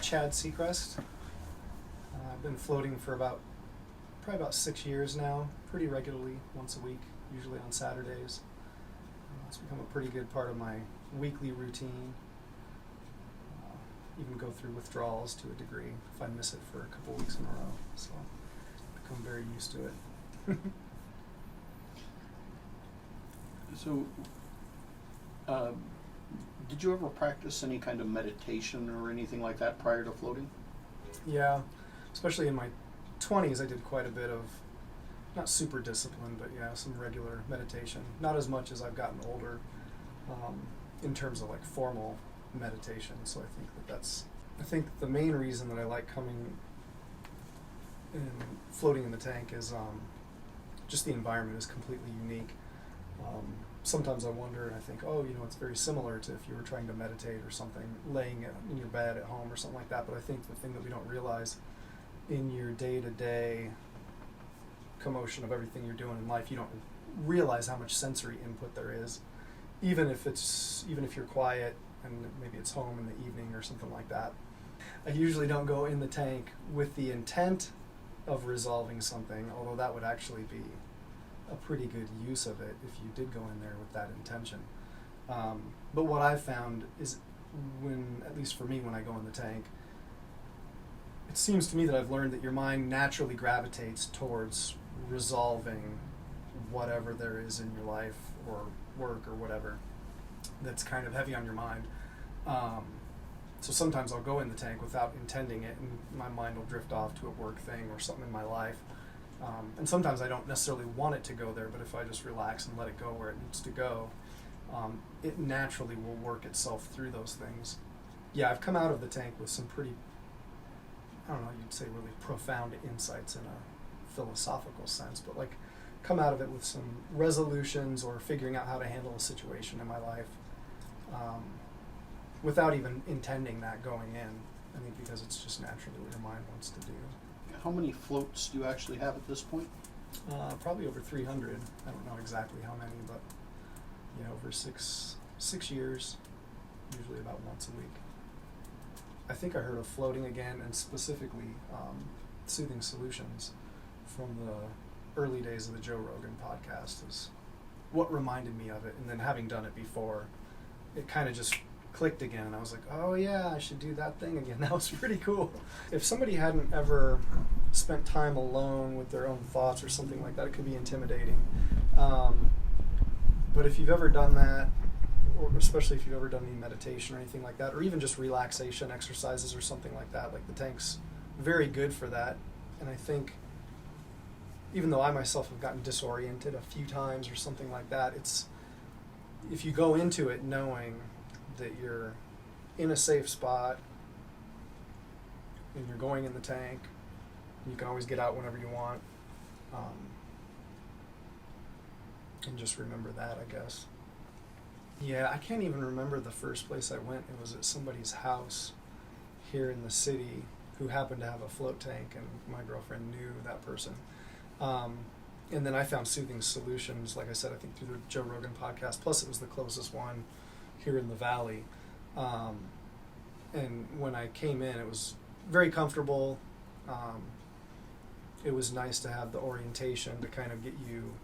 Chad Seacrest. I've been floating for probably about 6 years now, pretty regularly, once a week, usually on Saturdays. It's become a pretty good part of my weekly routine. Even go through withdrawals to a degree if I miss it for a couple weeks in a row. So I've become very used to it. So, did you ever practice any kind of meditation or anything like that prior to floating? Yeah, especially in my 20s, I did quite a bit of, not super disciplined, but yeah, some regular meditation. Not as much as I've gotten older in terms of like formal meditation. So I think the main reason that I like coming and floating in the tank is just the environment is completely unique. Sometimes I wonder and I think, it's very similar to if you were trying to meditate or something, laying in your bed at home or something like that. But I think the thing that we don't realize in your day-to-day commotion of everything you're doing in life, you don't realize how much sensory input there is, even if you're quiet and maybe it's home in the evening or something like that. I usually don't go in the tank with the intent of resolving something, although that would actually be a pretty good use of it if you did go in there with that intention. But what I've found is at least for me, when I go in the tank, it seems to me that I've learned that your mind naturally gravitates towards resolving whatever there is in your life or work or whatever that's kind of heavy on your mind. So sometimes I'll go in the tank without intending it, and my mind will drift off to a work thing or something in my life. And sometimes I don't necessarily want it to go there, but if I just relax and let it go where it needs to go, it naturally will work itself through those things. Yeah, I've come out of the tank with some pretty, you'd say really profound insights in a philosophical sense, but like come out of it with some resolutions or figuring out how to handle a situation in my life without even intending that going in. I think because it's just naturally what your mind wants to do. How many floats do you actually have at this point? Probably over 300. I don't know exactly how many, but over six years, usually about once a week. I think I heard of floating again, and specifically Soothing Solutions from the early days of the Joe Rogan podcast is what reminded me of it. And then having done it before, it kind of just clicked again, and I was like, oh yeah, I should do that thing again. That was pretty cool. If somebody hadn't ever spent time alone with their own thoughts or something like that, it could be intimidating. But if you've ever done that, or especially if you've ever done any meditation or anything like that, or even just relaxation exercises or something like that, like the tank's very good for that. And I think even though I myself have gotten disoriented a few times or something like that, if you go into it knowing that you're in a safe spot and you're going in the tank, you can always get out whenever you want, and just remember that, I guess. Yeah, I can't even remember the first place I went. It was at somebody's house here in the city who happened to have a float tank, and my girlfriend knew that person. And then I found Soothing Solutions, like I said, I think through the Joe Rogan podcast, plus it was the closest one here in the valley. And when I came in, it was very comfortable. It was nice to have the orientation to kind of get you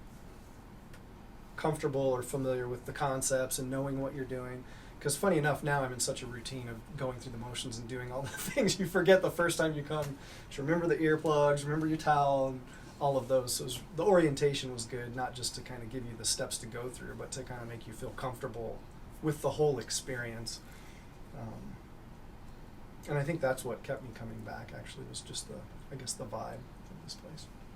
comfortable or familiar with the concepts and knowing what you're doing. Because funny enough, now I'm in such a routine of going through the motions and doing all the things you forget the first time you come. So remember the earplugs, remember your towel, and all of those. So the orientation was good, not just to kind of give you the steps to go through, but to kind of make you feel comfortable with the whole experience. And I think that's what kept me coming back, actually, was just the vibe of this place.